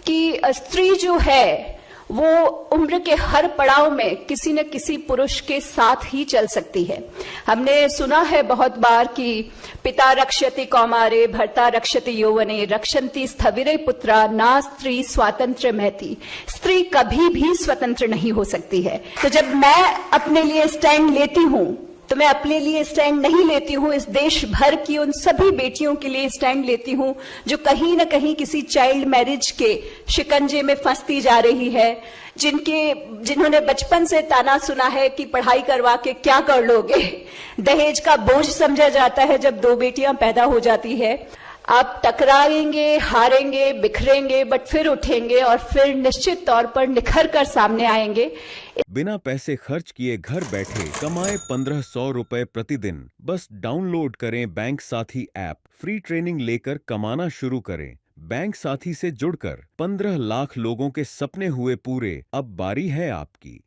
कि स्त्री जो है वो उम्र के हर पड़ाव में किसी न किसी पुरुष के साथ ही चल सकती है। हमने सुना है बहुत बार कि पिता रक्षति कौमारे भर्ता रक्षति यौवने रक्षन्ति स्थविरे पुत्रा ना स्त्री स्वातंत्र महती। स्त्री कभी भी स्वतंत्र नहीं हो सकती है। तो जब मैं अपने लिए स्टैंड लेती हूं तो मैं अपने लिए स्टैंड नहीं लेती हूं, इस देश भर की उन सभी बेटियों के लिए स्टैंड लेती हूं जो कहीं न कहीं किसी चाइल्ड मैरिज के शिकंजे में फंसती जा रही है, जिन्होंने बचपन से ताना सुना है कि पढ़ाई करवा के क्या कर लोगे, दहेज का बोझ समझा जाता है जब दो बेटियां पैदा हो जाती है। आप टकराएंगे, हारेंगे, बिखरेंगे, बट फिर उठेंगे और फिर निश्चित तौर पर निखर कर सामने आएंगे। बिना पैसे खर्च किए घर बैठे कमाए 1500 रुपए प्रतिदिन। बस डाउनलोड करें बैंक साथी ऐप। फ्री ट्रेनिंग लेकर कमाना शुरू करें। बैंक साथी से जुड़कर 15 लाख लोगों के सपने हुए पूरे। अब बारी है आपकी।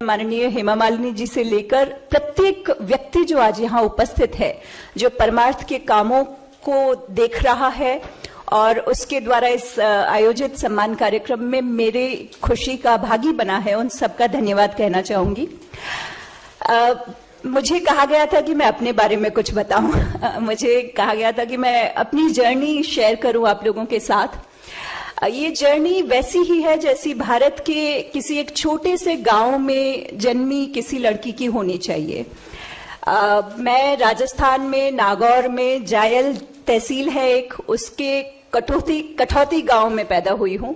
माननीय हेमा मालिनी जी से लेकर प्रत्येक व्यक्ति जो आज यहाँ उपस्थित है, जो परमार्थ के कामों को देख रहा है और उसके द्वारा इस आयोजित सम्मान कार्यक्रम में मेरे खुशी का भागी बना है, उन सबका धन्यवाद कहना चाहूंगी। मुझे कहा गया था कि मैं अपने बारे में कुछ बताऊं। मुझे कहा गया था कि मैं अपनी जर्नी शेयर करूं आप लोगों के साथ। ये जर्नी वैसी ही है जैसी भारत के किसी एक छोटे से गांव में जन्मी किसी लड़की की होनी चाहिए। मैं राजस्थान में नागौर में जायल तहसील है एक, उसके कठौती गांव में पैदा हुई हूं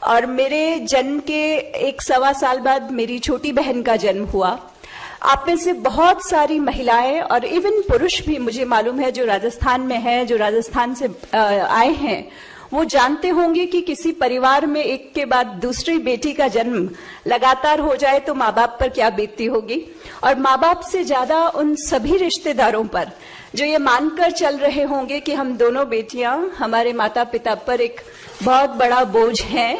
और मेरे जन्म के 1-1.25 साल बाद मेरी छोटी बहन का जन्म हुआ। आप में से बहुत सारी महिलाएं और इवन पुरुष भी मुझे मालूम है जो राजस्थान में है, जो राजस्थान से आए हैं, वो जानते होंगे कि किसी परिवार में एक के बाद दूसरी बेटी का जन्म लगातार हो जाए तो माँ बाप पर क्या बीतती होगी, और माँ बाप से ज्यादा उन सभी रिश्तेदारों पर जो ये मानकर चल रहे होंगे कि हम दोनों बेटियां हमारे माता पिता पर एक बहुत बड़ा बोझ है,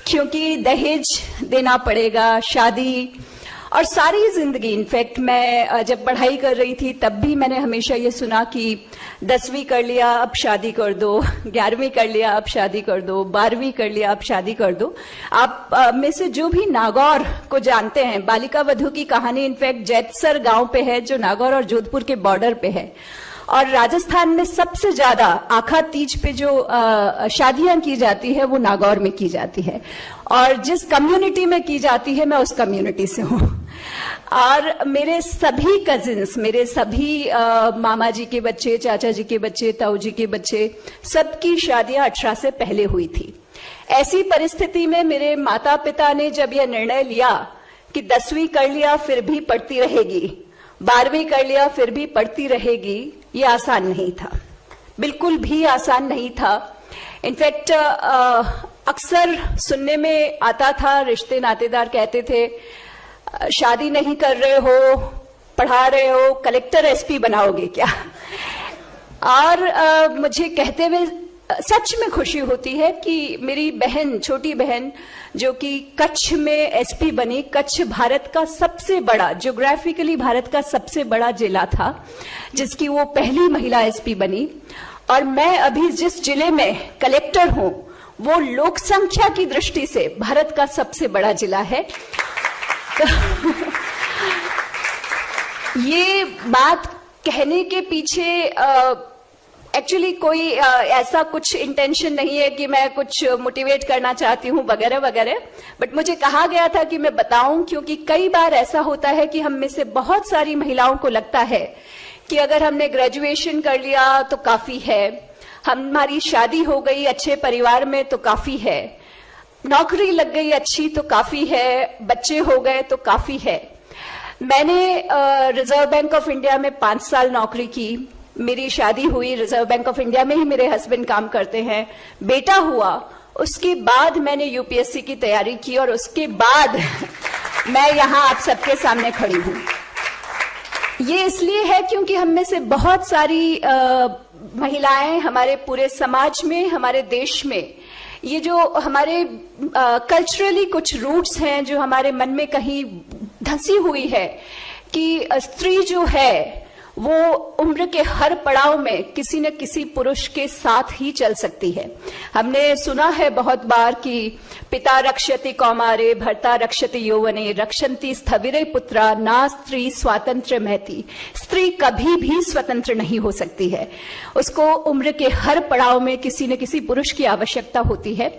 क्योंकि दहेज देना पड़ेगा, शादी और सारी जिंदगी। इनफैक्ट मैं जब पढ़ाई कर रही थी तब भी मैंने हमेशा ये सुना कि 10वीं कर लिया अब शादी कर दो, 11वीं कर लिया अब शादी कर दो, 12वीं कर लिया अब शादी कर दो। आप में से जो भी नागौर को जानते हैं, बालिका वधू की कहानी इनफैक्ट जैतसर गांव पे है जो नागौर और जोधपुर के बॉर्डर पे है। और राजस्थान में सबसे ज्यादा आखा तीज पे जो शादियां की जाती है वो नागौर में की जाती है, और जिस कम्युनिटी में की जाती है मैं उस कम्युनिटी से हूँ। और मेरे सभी कजिन्स, मेरे सभी मामा जी के बच्चे, चाचा जी के बच्चे, ताऊ जी के बच्चे, सबकी शादियां 18 से पहले हुई थी। ऐसी परिस्थिति में मेरे माता पिता ने जब यह निर्णय लिया कि 10वीं कर लिया फिर भी पढ़ती रहेगी, 12वीं कर लिया फिर भी पढ़ती रहेगी, ये आसान नहीं था, बिल्कुल भी आसान नहीं था। इनफैक्ट अक्सर सुनने में आता था, रिश्ते नातेदार कहते थे शादी नहीं कर रहे हो, पढ़ा रहे हो, कलेक्टर एसपी बनाओगे क्या। और मुझे कहते हुए सच में खुशी होती है कि मेरी बहन, छोटी बहन जो कि कच्छ में एसपी बनी। कच्छ भारत का सबसे बड़ा, ज्योग्राफिकली भारत का सबसे बड़ा जिला था, जिसकी वो पहली महिला एसपी बनी। और मैं अभी जिस जिले में कलेक्टर हूं वो लोक संख्या की दृष्टि से भारत का सबसे बड़ा जिला है। ये बात कहने के पीछे एक्चुअली कोई ऐसा कुछ इंटेंशन नहीं है कि मैं कुछ मोटिवेट करना चाहती हूँ वगैरह वगैरह, बट मुझे कहा गया था कि मैं बताऊं, क्योंकि कई बार ऐसा होता है कि हम में से बहुत सारी महिलाओं को लगता है कि अगर हमने ग्रेजुएशन कर लिया तो काफी है, हमारी शादी हो गई अच्छे परिवार में तो काफी है, नौकरी लग गई अच्छी तो काफी है, बच्चे हो गए तो काफी है। मैंने रिजर्व बैंक ऑफ इंडिया में 5 साल नौकरी की, मेरी शादी हुई, रिजर्व बैंक ऑफ इंडिया में ही मेरे हस्बैंड काम करते हैं, बेटा हुआ, उसके बाद मैंने यूपीएससी की तैयारी की और उसके बाद मैं यहाँ आप सबके सामने खड़ी हूँ। ये इसलिए है क्योंकि हम में से बहुत सारी महिलाएं हमारे पूरे समाज में, हमारे देश में, ये जो हमारे कल्चरली कुछ रूट्स हैं जो हमारे मन में कहीं धंसी हुई है कि स्त्री जो है वो उम्र के हर पड़ाव में किसी न किसी पुरुष के साथ ही चल सकती है। हमने सुना है बहुत बार कि पिता रक्षति कौमारे भर्ता रक्षति यौवने रक्षन्ति स्थविरे पुत्रा ना स्त्री स्वातंत्र महति। स्त्री कभी भी स्वतंत्र नहीं हो सकती है, उसको उम्र के हर पड़ाव में किसी न किसी पुरुष की आवश्यकता होती है।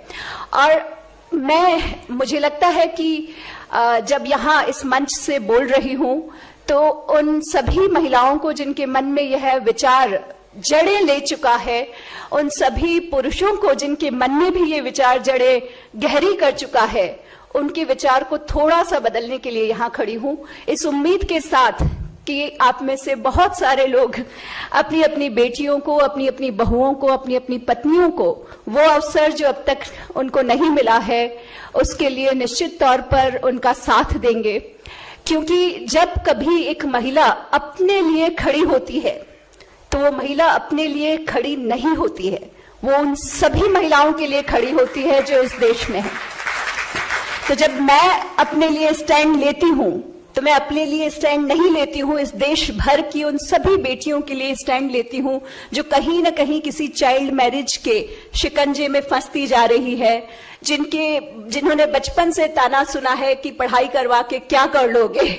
और मुझे लगता है कि जब यहाँ इस मंच से बोल रही हूं तो उन सभी महिलाओं को जिनके मन में यह विचार जड़ें ले चुका है, उन सभी पुरुषों को जिनके मन में भी ये विचार जड़ें गहरी कर चुका है, उनके विचार को थोड़ा सा बदलने के लिए यहाँ खड़ी हूं, इस उम्मीद के साथ कि आप में से बहुत सारे लोग अपनी अपनी बेटियों को, अपनी अपनी बहुओं को, अपनी अपनी पत्नियों को वो अवसर जो अब तक उनको नहीं मिला है, उसके लिए निश्चित तौर पर उनका साथ देंगे। क्योंकि जब कभी एक महिला अपने लिए खड़ी होती है तो वो महिला अपने लिए खड़ी नहीं होती है, वो उन सभी महिलाओं के लिए खड़ी होती है जो इस देश में है। तो जब मैं अपने लिए स्टैंड लेती हूं तो मैं अपने लिए स्टैंड नहीं लेती हूं, इस देश भर की उन सभी बेटियों के लिए स्टैंड लेती हूं जो कहीं ना कहीं किसी चाइल्ड मैरिज के शिकंजे में फंसती जा रही है, जिन्होंने बचपन से ताना सुना है कि पढ़ाई करवा के क्या कर लोगे,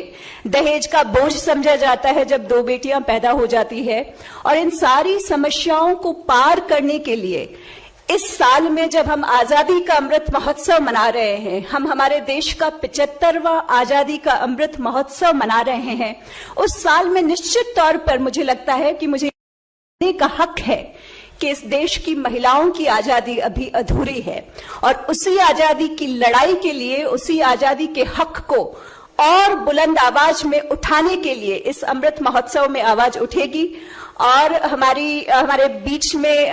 दहेज का बोझ समझा जाता है जब 2 बेटियां पैदा हो जाती है। और इन सारी समस्याओं को पार करने के लिए इस साल में जब हम आजादी का अमृत महोत्सव मना रहे हैं, हम हमारे देश का 75वां आजादी का अमृत महोत्सव मना रहे हैं, उस साल में निश्चित तौर पर मुझे लगता है कि मुझे का हक है कि इस देश की महिलाओं की आजादी अभी अधूरी है और उसी आजादी की लड़ाई के लिए, उसी आजादी के हक को और बुलंद आवाज में उठाने के लिए इस अमृत महोत्सव में आवाज उठेगी। और हमारे बीच में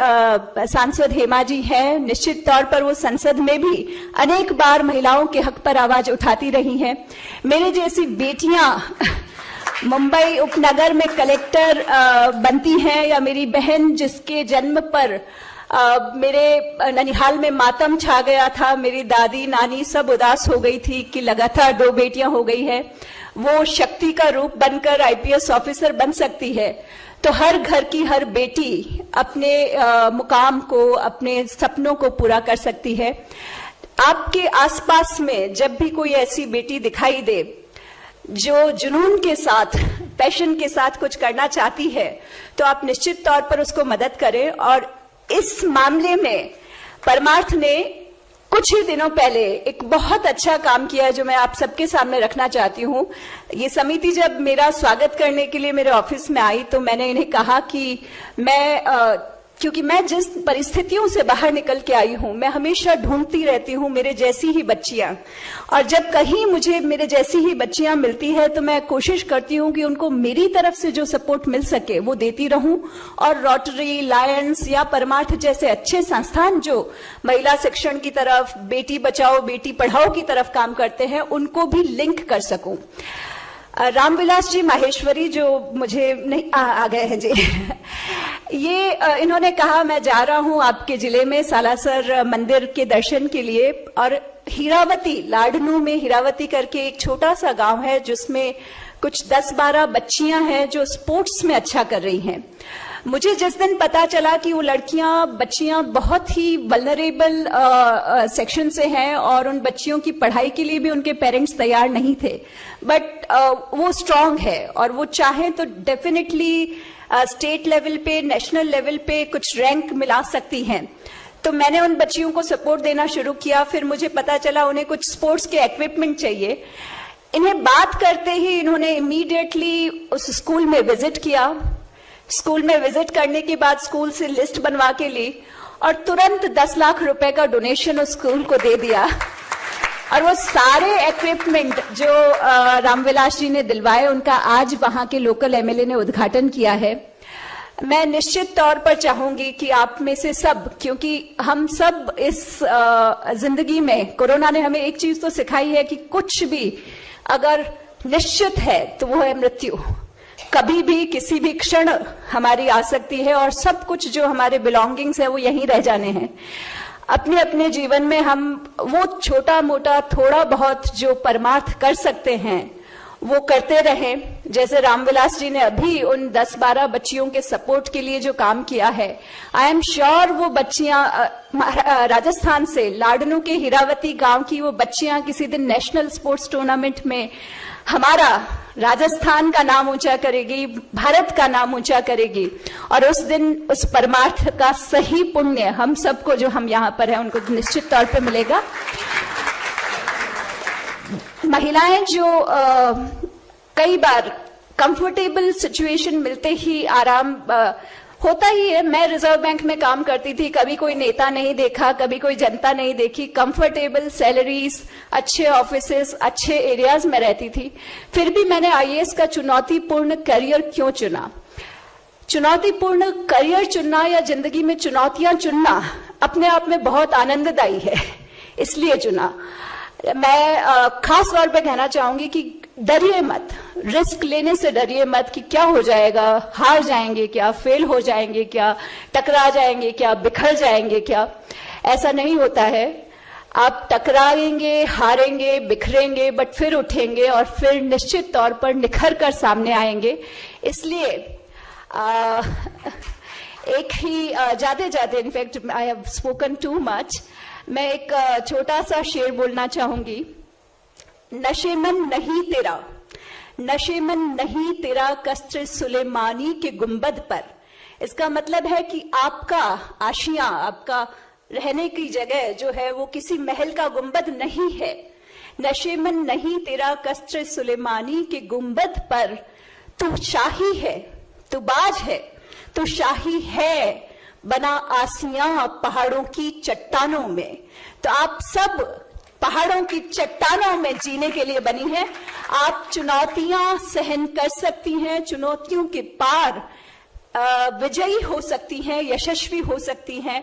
सांसद हेमा जी हैं, निश्चित तौर पर वो संसद में भी अनेक बार महिलाओं के हक पर आवाज उठाती रही हैं। मेरे जैसी बेटियां मुंबई उपनगर में कलेक्टर बनती हैं, या मेरी बहन जिसके जन्म पर मेरे ननिहाल में मातम छा गया था, मेरी दादी नानी सब उदास हो गई थी कि लगातार 2 बेटियां हो गई है, वो शक्ति का रूप बनकर आईपीएस ऑफिसर बन सकती है। तो हर घर की हर बेटी अपने मुकाम को, अपने सपनों को पूरा कर सकती है। आपके आसपास में जब भी कोई ऐसी बेटी दिखाई दे जो जुनून के साथ, पैशन के साथ कुछ करना चाहती है, तो आप निश्चित तौर पर उसको मदद करें। और इस मामले में परमार्थ ने कुछ ही दिनों पहले एक बहुत अच्छा काम किया जो मैं आप सबके सामने रखना चाहती हूँ। ये समिति जब मेरा स्वागत करने के लिए मेरे ऑफिस में आई तो मैंने इन्हें कहा कि क्योंकि मैं जिस परिस्थितियों से बाहर निकल के आई हूं, मैं हमेशा ढूंढती रहती हूं मेरे जैसी ही बच्चियां, और जब कहीं मुझे मेरे जैसी ही बच्चियां मिलती है तो मैं कोशिश करती हूं कि उनको मेरी तरफ से जो सपोर्ट मिल सके वो देती रहूं। और रोटरी, लायंस या परमार्थ जैसे अच्छे संस्थान जो महिला शिक्षण की तरफ, बेटी बचाओ बेटी पढ़ाओ की तरफ काम करते हैं, उनको भी लिंक कर सकूं। रामविलास जी माहेश्वरी जो मुझे नहीं आ गए हैं जी ये इन्होंने कहा मैं जा रहा हूं आपके जिले में सालासर मंदिर के दर्शन के लिए, और हीरावती, लाडनू में हीरावती करके एक छोटा सा गांव है जिसमें कुछ 10-12 बच्चियां हैं जो स्पोर्ट्स में अच्छा कर रही हैं। मुझे जिस दिन पता चला कि वो बच्चियां बहुत ही वल्नरेबल सेक्शन से हैं और उन बच्चियों की पढ़ाई के लिए भी उनके पेरेंट्स तैयार नहीं थे, बट वो स्ट्रांग है और वो चाहे तो डेफिनेटली स्टेट लेवल पे, नेशनल लेवल पे कुछ रैंक मिला सकती हैं। तो मैंने उन बच्चियों को सपोर्ट देना शुरू किया। फिर मुझे पता चला उन्हें कुछ स्पोर्ट्स के इक्विपमेंट चाहिए। इन्हें बात करते ही इन्होंने इमीडिएटली उस स्कूल में विजिट किया। स्कूल में विजिट करने के बाद स्कूल से लिस्ट बनवा के ली और तुरंत 10 लाख रुपए का डोनेशन उस स्कूल को दे दिया। और वो सारे इक्विपमेंट जो रामविलास जी ने दिलवाए, उनका आज वहां के लोकल एमएलए ने उद्घाटन किया है। मैं निश्चित तौर पर चाहूंगी कि आप में से सब, क्योंकि हम सब इस जिंदगी में, कोरोना ने हमें एक चीज तो सिखाई है कि कुछ भी अगर निश्चित है तो वो है मृत्यु। कभी भी किसी भी क्षण हमारी आ सकती है और सब कुछ जो हमारे बिलोंगिंग्स है वो यहीं रह जाने हैं। अपने अपने जीवन में हम वो छोटा मोटा थोड़ा बहुत जो परमार्थ कर सकते हैं वो करते रहें। जैसे रामविलास जी ने अभी उन 10-12 बच्चियों के सपोर्ट के लिए जो काम किया है, आई एम श्योर वो बच्चियां राजस्थान से लाडनू के हीरावती गांव की वो बच्चियां किसी दिन नेशनल स्पोर्ट्स टूर्नामेंट में हमारा राजस्थान का नाम ऊंचा करेगी, भारत का नाम ऊंचा करेगी, और उस दिन उस परमार्थ का सही पुण्य हम सबको, जो हम यहाँ पर हैं, उनको निश्चित तौर पे मिलेगा। महिलाएं जो कई बार कंफर्टेबल सिचुएशन मिलते ही आराम होता ही है। मैं रिजर्व बैंक में काम करती थी, कभी कोई नेता नहीं देखा, कभी कोई जनता नहीं देखी, कंफर्टेबल सैलरीज, अच्छे ऑफिसेस, अच्छे एरियाज में रहती थी। फिर भी मैंने आईएएस का चुनौतीपूर्ण करियर क्यों चुना? चुनौतीपूर्ण करियर चुनना या जिंदगी में चुनौतियां चुनना अपने आप में बहुत आनंददायी है, इसलिए चुना। मैं खास तौर पे कहना चाहूंगी कि डरिए मत, रिस्क लेने से डरिए मत कि क्या हो जाएगा, हार जाएंगे क्या, फेल हो जाएंगे क्या, टकरा जाएंगे क्या, बिखर जाएंगे क्या। ऐसा नहीं होता है। आप टकराएंगे, हारेंगे, बिखरेंगे, बट फिर उठेंगे और फिर निश्चित तौर पर निखर कर सामने आएंगे। इसलिए एक ही जाते in fact I have spoken too much, मैं एक छोटा सा शेर बोलना चाहूंगी। नशेमन नहीं तेरा, नशेमन नहीं तेरा कस्र सुलेमानी के गुंबद पर। इसका मतलब है कि आपका आशियां, आपका रहने की जगह जो है वो किसी महल का गुंबद नहीं है। नशेमन नहीं तेरा कस्र सुलेमानी के गुंबद पर, तू शाही है, तू बाज है, तू शाही है, बना आसियां पहाड़ों की चट्टानों में। तो आप सब पहाड़ों की चट्टानों में जीने के लिए बनी हैं। आप चुनौतियां सहन कर सकती हैं, चुनौतियों के पार विजयी हो सकती हैं, यशस्वी हो सकती हैं।